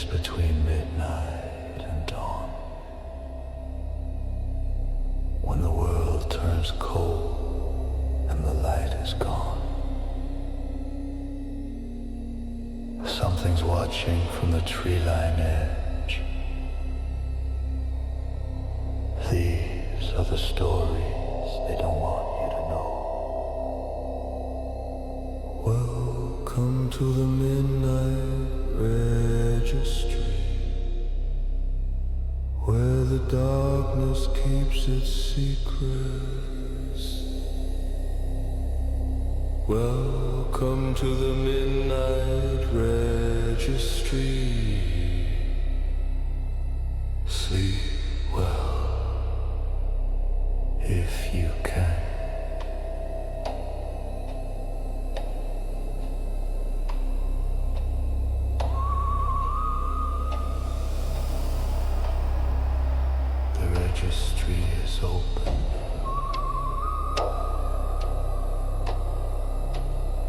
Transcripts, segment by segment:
space between midnight and dawn, when the world turns cold and the light is gone. Something's watching from the tree-line edge. These are the stories they don't want you to know. Welcome to the Midnight Registry, where the darkness keeps its secrets. Welcome to the Midnight Registry. Sleep well, if you can. The registry is open.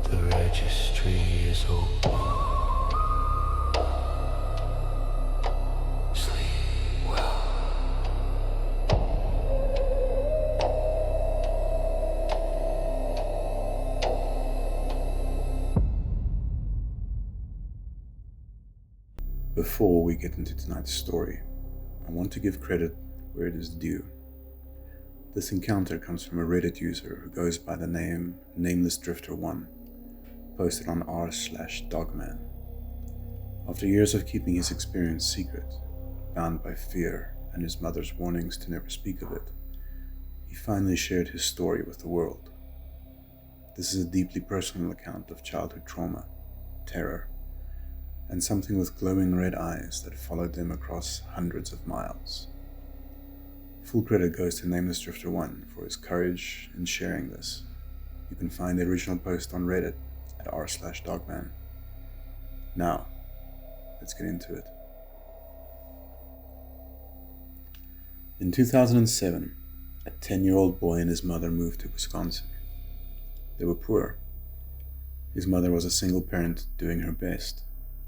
The registry is open. Sleep well. Before we get into tonight's story, I want to give credit where it is due. This encounter comes from a Reddit user who goes by the name Nameless Drifter 1, posted on r/dogman. After years of keeping his experience secret, bound by fear and his mother's warnings to never speak of it, he finally shared his story with the world. This is a deeply personal account of childhood trauma, terror, and something with glowing red eyes that followed them across hundreds of miles. Full credit goes to Nameless Drifter 1 for his courage in sharing this. You can find the original post on Reddit at r/dogman. Now, let's get into it. In 2007, a 10-year-old boy and his mother moved to Wisconsin. They were poor. His mother was a single parent doing her best.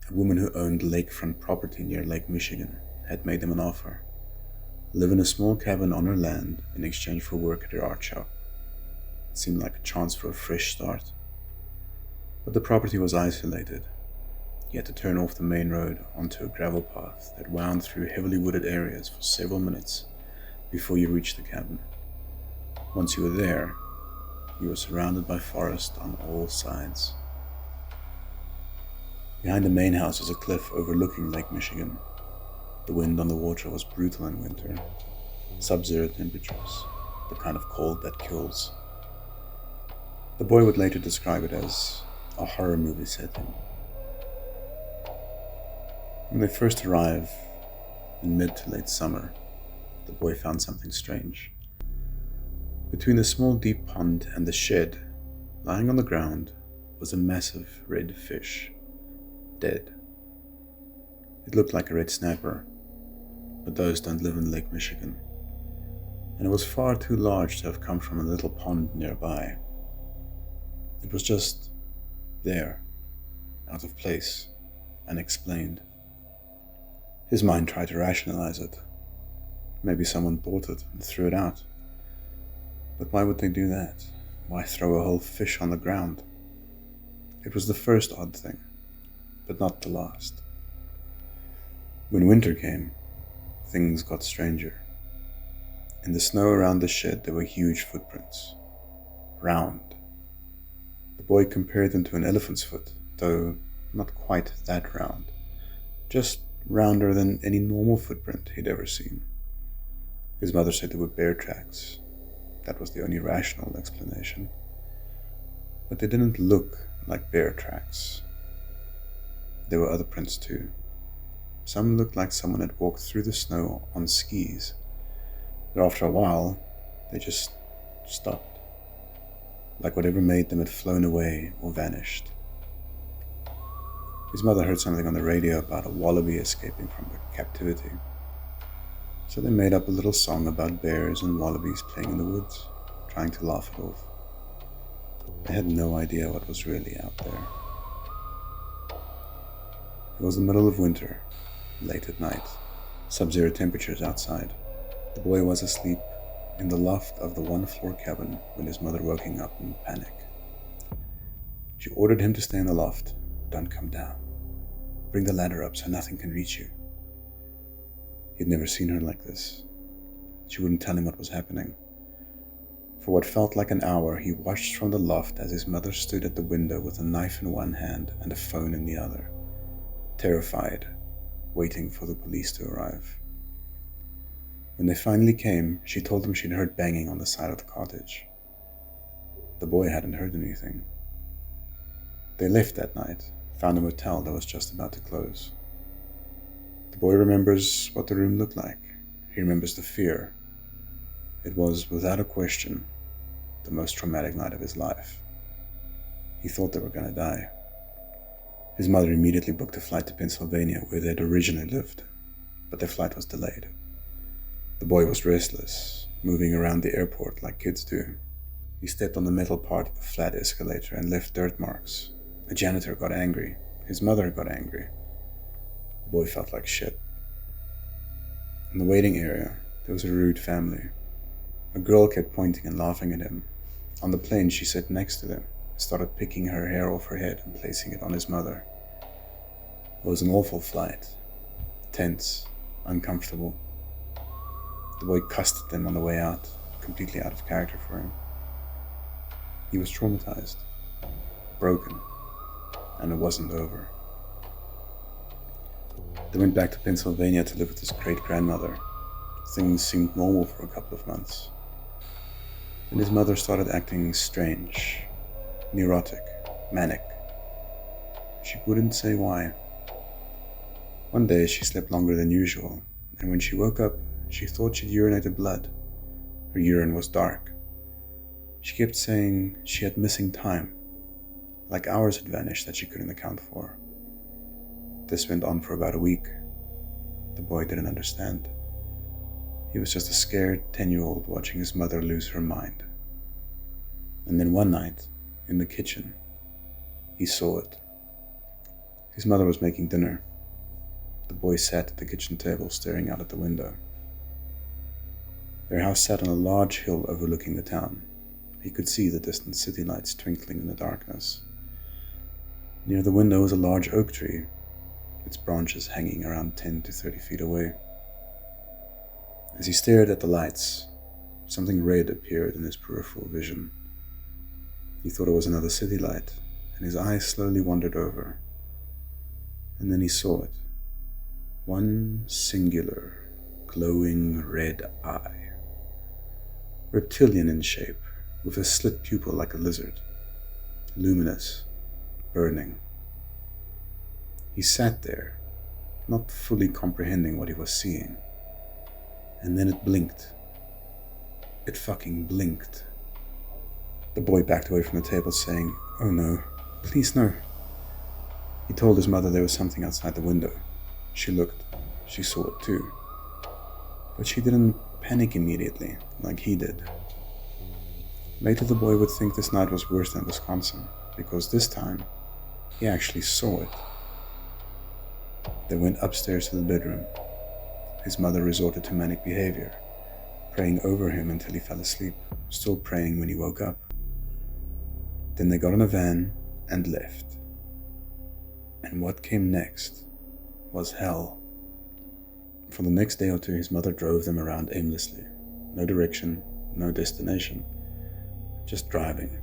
A woman who owned lakefront property near Lake Michigan had made them an offer: live in a small cabin on her land in exchange for work at her art shop. It seemed like a chance for a fresh start. But the property was isolated. You had to turn off the main road onto a gravel path that wound through heavily wooded areas for several minutes before you reached the cabin. Once you were there, you were surrounded by forest on all sides. Behind the main house was a cliff overlooking Lake Michigan. The wind on the water was brutal in winter, sub-zero temperatures, the kind of cold that kills. The boy would later describe it as a horror movie setting. When they first arrived, in mid to late summer, the boy found something strange. Between the small deep pond and the shed, lying on the ground, was a massive red fish, dead. It looked like a red snapper, but those don't live in Lake Michigan, and it was far too large to have come from a little pond nearby. It was just there, out of place, unexplained. His mind tried to rationalize it. Maybe someone bought it and threw it out. But why would they do that? Why throw a whole fish on the ground? It was the first odd thing, but not the last. When winter came, things got stranger. In the snow around the shed there were huge footprints, round. The boy compared them to an elephant's foot, though not quite that round, just rounder than any normal footprint he'd ever seen. His mother said they were bear tracks. That was the only rational explanation. But they didn't look like bear tracks. There were other prints too. Some looked like someone had walked through the snow on skis, but after a while, they just stopped, like whatever made them had flown away or vanished. His mother heard something on the radio about a wallaby escaping from captivity, so they made up a little song about bears and wallabies playing in the woods, trying to laugh it off. They had no idea what was really out there. It was the middle of winter, late at night, sub-zero temperatures outside. The boy was asleep in the loft of the one-floor cabin when his mother woke him up in panic. She ordered him to stay in the loft. Don't come down. Bring the ladder up so nothing can reach you. He'd never seen her like this. She wouldn't tell him what was happening. For what felt like an hour, he watched from the loft as his mother stood at the window with a knife in one hand and a phone in the other, terrified, waiting for the police to arrive. When they finally came, she told him she'd heard banging on the side of the cottage. The boy hadn't heard anything. They left that night, found a motel that was just about to close. The boy remembers what the room looked like. He remembers the fear. It was, without a question, the most traumatic night of his life. He thought they were going to die. His mother immediately booked a flight to Pennsylvania, where they had originally lived, but their flight was delayed. The boy was restless, moving around the airport like kids do. He stepped on the metal part of the flat escalator and left dirt marks. A janitor got angry. His mother got angry. The boy felt like shit. In the waiting area, there was a rude family. A girl kept pointing and laughing at him. On the plane, she sat next to them and started picking her hair off her head and placing it on his mother. It was an awful flight. Tense, uncomfortable. The boy cussed at them on the way out, completely out of character for him. He was traumatized, broken, and it wasn't over. They went back to Pennsylvania to live with his great-grandmother. Things seemed normal for a couple of months. Then his mother started acting strange, neurotic, manic. She wouldn't say why. One day she slept longer than usual, and when she woke up, she thought she'd urinated blood. Her urine was dark. She kept saying she had missing time, like hours had vanished that she couldn't account for. This went on for about a week. The boy didn't understand. He was just a scared 10-year-old watching his mother lose her mind. And then one night, in the kitchen, he saw it. His mother was making dinner. The boy sat at the kitchen table staring out at the window. Their house sat on a large hill overlooking the town. He could see the distant city lights twinkling in the darkness. Near the window was a large oak tree, its branches hanging around 10 to 30 feet away. As he stared at the lights, something red appeared in his peripheral vision. He thought it was another city light, and his eyes slowly wandered over. And then he saw it. One singular, glowing red eye. Reptilian in shape, with a slit pupil like a lizard. Luminous, burning. He sat there, not fully comprehending what he was seeing. And then it blinked. It fucking blinked. The boy backed away from the table saying, "Oh no, please no." He told his mother there was something outside the window. She looked. She saw it too. But she didn't panic immediately, like he did. Later the boy would think this night was worse than Wisconsin, because this time, he actually saw it. They went upstairs to the bedroom. His mother resorted to manic behavior, praying over him until he fell asleep, still praying when he woke up. Then they got in a van and left. And what came next was hell. For the next day or two, his mother drove them around aimlessly. No direction, no destination. Just driving,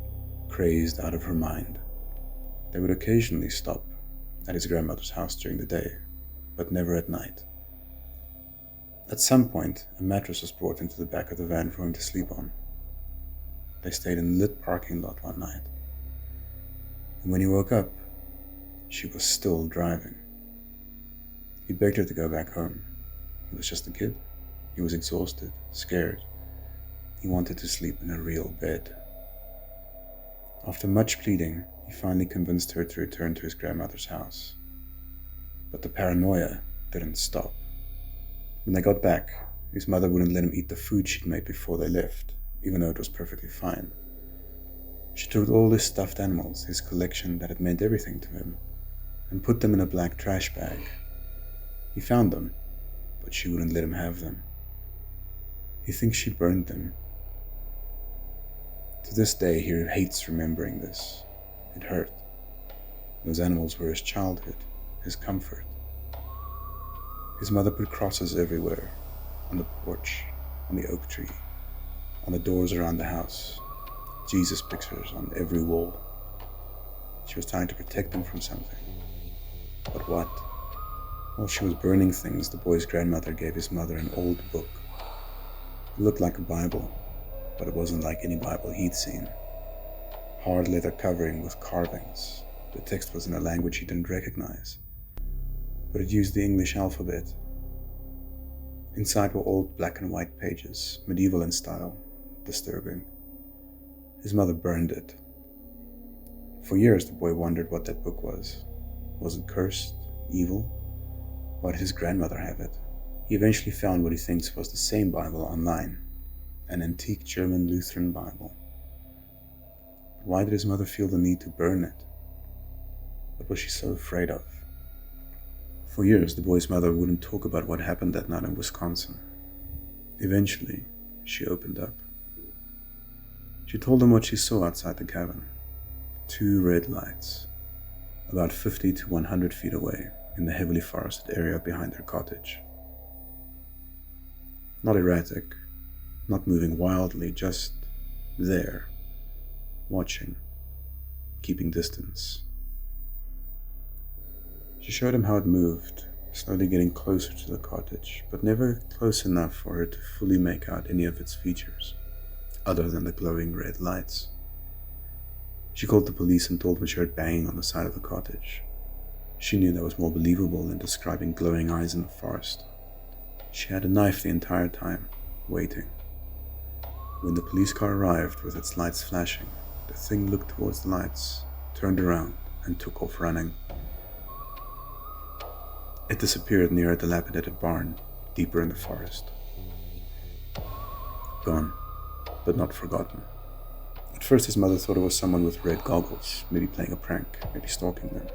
crazed out of her mind. They would occasionally stop at his grandmother's house during the day, but never at night. At some point, a mattress was brought into the back of the van for him to sleep on. They stayed in a lit parking lot one night. And when he woke up, she was still driving. He begged her to go back home. He was just a kid. He was exhausted, scared. He wanted to sleep in a real bed. After much pleading, he finally convinced her to return to his grandmother's house. But the paranoia didn't stop. When they got back, his mother wouldn't let him eat the food she'd made before they left, even though it was perfectly fine. She took all his stuffed animals, his collection that had meant everything to him, and put them in a black trash bag. He found them, but she wouldn't let him have them. He thinks she burned them. To this day, he hates remembering this. It hurt. Those animals were his childhood, his comfort. His mother put crosses everywhere, on the porch, on the oak tree, on the doors around the house, Jesus pictures on every wall. She was trying to protect them from something. But what? While she was burning things, the boy's grandmother gave his mother an old book. It looked like a Bible, but it wasn't like any Bible he'd seen. Hard leather covering with carvings. The text was in a language he didn't recognize, but it used the English alphabet. Inside were old black and white pages, medieval in style, disturbing. His mother burned it. For years the boy wondered what that book was. Was it cursed? Evil? Why did his grandmother have it? He eventually found what he thinks was the same Bible online, an antique German Lutheran Bible. But why did his mother feel the need to burn it? What was she so afraid of? For years, the boy's mother wouldn't talk about what happened that night in Wisconsin. Eventually, she opened up. She told him what she saw outside the cabin. 2 red lights, about 50 to 100 feet away in the heavily forested area behind their cottage. Not erratic, not moving wildly, just there, watching, keeping distance. She showed him how it moved, slowly getting closer to the cottage, but never close enough for her to fully make out any of its features, other than the glowing red lights. She called the police and told them she heard banging on the side of the cottage. She knew that was more believable than describing glowing eyes in the forest. She had a knife the entire time, waiting. When the police car arrived with its lights flashing, the thing looked towards the lights, turned around, and took off running. It disappeared near a dilapidated barn, deeper in the forest. Gone, but not forgotten. At first his mother thought it was someone with red goggles, maybe playing a prank, maybe stalking them.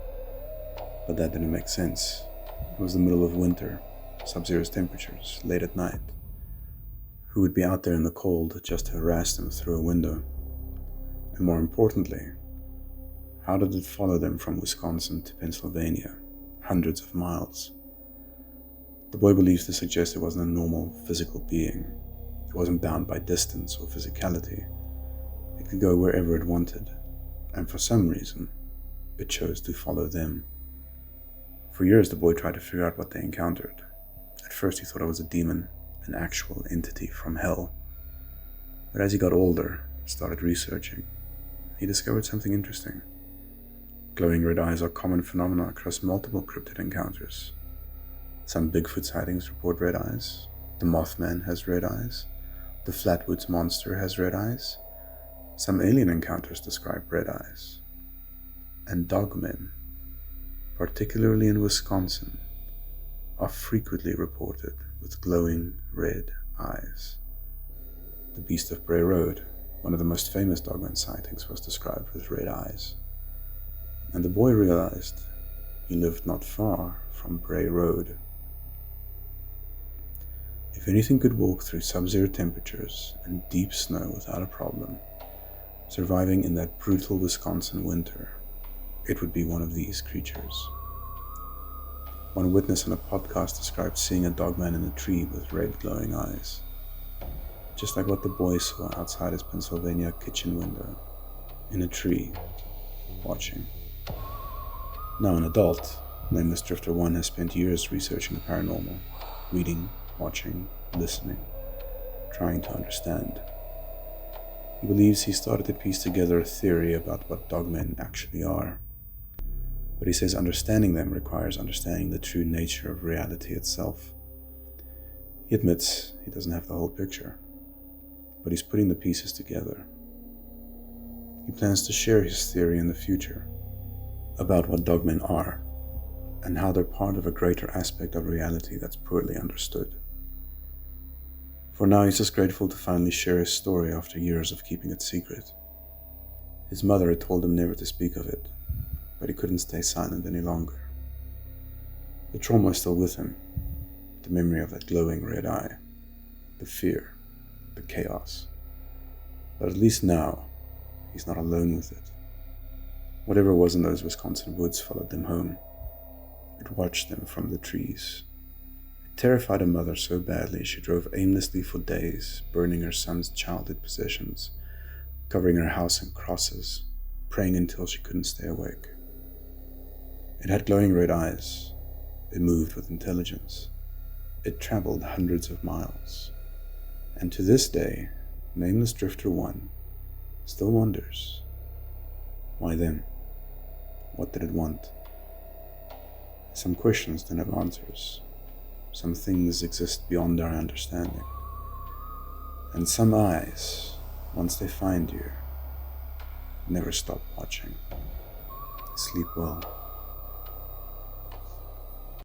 But that didn't make sense. It was the middle of winter, sub-zero temperatures, late at night. Who would be out there in the cold just to harass them through a window? And more importantly, how did it follow them from Wisconsin to Pennsylvania, hundreds of miles? The boy believes this suggests it wasn't a normal physical being. It wasn't bound by distance or physicality. It could go wherever it wanted, and for some reason, it chose to follow them. For years the boy tried to figure out what they encountered. At first he thought it was a demon, an actual entity from hell. But as he got older, started researching, he discovered something interesting. Glowing red eyes are common phenomena across multiple cryptid encounters. Some Bigfoot sightings report red eyes. The Mothman has red eyes. The Flatwoods Monster has red eyes. Some alien encounters describe red eyes. And dogmen, particularly in Wisconsin, are frequently reported with glowing red eyes. The Beast of Bray Road, one of the most famous dogman sightings, was described with red eyes. And the boy realized he lived not far from Bray Road. If anything could walk through sub-zero temperatures and deep snow without a problem, surviving in that brutal Wisconsin winter, it would be one of these creatures. One witness on a podcast described seeing a dogman in a tree with red glowing eyes, just like what the boy saw outside his Pennsylvania kitchen window, in a tree, watching. Now an adult, nameless Drifter 1 has spent years researching the paranormal, reading, watching, listening, trying to understand. He believes he started to piece together a theory about what dogmen actually are. But he says understanding them requires understanding the true nature of reality itself. He admits he doesn't have the whole picture, but he's putting the pieces together. He plans to share his theory in the future about what dogmen are and how they're part of a greater aspect of reality that's poorly understood. For now, he's just grateful to finally share his story after years of keeping it secret. His mother had told him never to speak of it, but he couldn't stay silent any longer. The trauma is still with him, the memory of that glowing red eye, the fear, the chaos. But at least now, he's not alone with it. Whatever was in those Wisconsin woods followed them home. It watched them from the trees. It terrified a mother so badly she drove aimlessly for days, burning her son's childhood possessions, covering her house in crosses, praying until she couldn't stay awake. It had glowing red eyes. It moved with intelligence. It traveled hundreds of miles. And to this day, Nameless Drifter 1 still wonders, why them? What did it want? Some questions don't have answers. Some things exist beyond our understanding. And some eyes, once they find you, never stop watching. Sleep well.